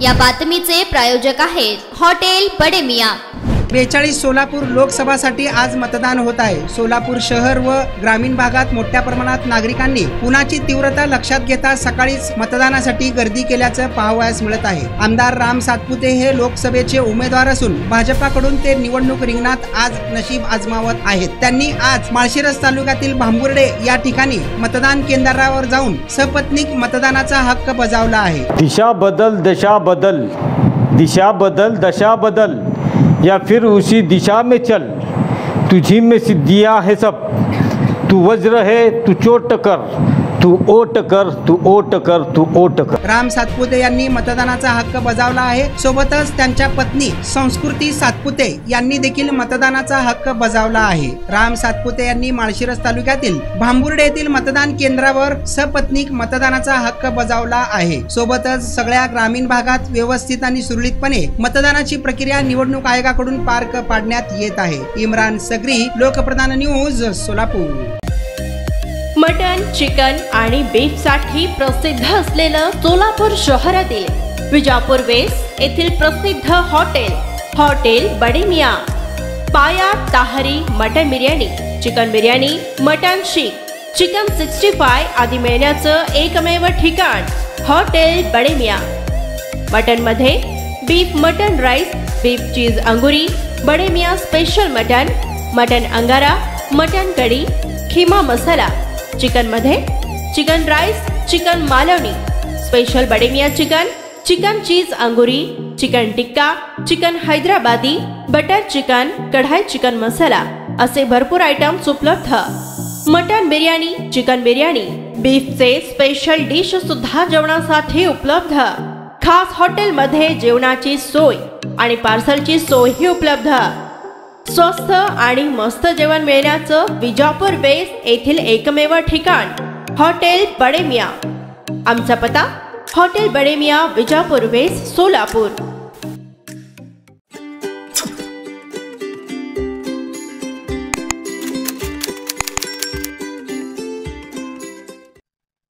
या बातमीचे प्रायोजक आहेत हॉटेल बडे मियां। 42 सोलापूर लोकसभासाठी आज मतदान होत आहे। सोलापूर शहर व ग्रामीण भागात मोठ्या प्रमाणात नागरिकांनी उन्हाची तीव्रता लक्षात घेता सकाळीच मतदानासाठी गर्दी केल्याचं पाहावयास मिळत आहे। आमदार राम सातपुते हे लोकसभेचे उमेदवार असून भाजपाकडून ते निवडणूक रिंगणात आज नशीब आजमावत आहेत। त्यांनी आज माळशिरस तालुक्यातील भांबुर्डे या ठिकाणी मतदान केंद्रावर जाऊन सपत्नीक मतदानाचा हक्क बजावला आहे। दिशा बदल दशा बदल, दिशा बदल दशा बदल, या फिर उसी दिशा में चल, तुझी में सिद्धियां है सब, तू वज्र है तू चोट कर, तू ओट कर, तू ओट कर, तू ओट कर। राम सातपुते यांनी मतदानाचा हक्क बजावला आहे। सोबतच त्यांच्या पत्नी संस्कृती सातपुते यांनी देखील मतदानाचा हक्क बजावला आहे। राम सातपुते यांनी माळशिरस तालुक्यातील भांबुर्डे येथील मतदान केंद्रावर सपत्नीक मतदानाचा हक्क बजावला आहे। सोबतच सगळ्या ग्रामीण भागात व्यवस्थित आणि सुरळीतपणे मतदानाची प्रक्रिया निवडणूक आयोगाकडून पार पाडण्यात येत आहे। इम्रान सगरी, Lokpradhan news, Solapur. Mutton, chicken आणि बीफ साठी प्रसिद्ध असलेलं सोलापूर शहरातील विजापूर वेस्ट येथील प्रसिद्ध हॉटेल बडे मियां। पाया ताहरी mutton biryani, chicken biryani, mutton seekh, chicken 65 आदी मिळण्याचं एकमेव ठिकाण हॉटेल बडे मियां। मटन मध्ये beef mutton rice, beef cheese अंगुरी, Bade Miyan special mutton, mutton अंगारा, मटन कढी, खीमा मसाला। चिकन मध्ये chicken rice, chicken Malvani, special Bade Miyan chicken, chicken cheese अंगुरी, chicken tikka, chicken Hyderabadi, butter chicken, kadai chicken masala असे भरपूर आयटम्स उपलब्ध। मटन बिर्याणी, चिकन बिर्याणी, बीफचे स्पेशल डिश सुद्धा जेवणासाठी उपलब्ध। खास हॉटेल मध्ये जेवणाची सोय आणि पार्सलची सोयही उपलब्ध। स्वस्त आणि मस्त जेवण मिळण्याचं विजापूर वेस्ट येथील एकमेव ठिकाण हॉटेल बडे मियां। आमचा पत्ता हॉटेल बडे मियां, विजापूर वेस्ट, सोलापूर।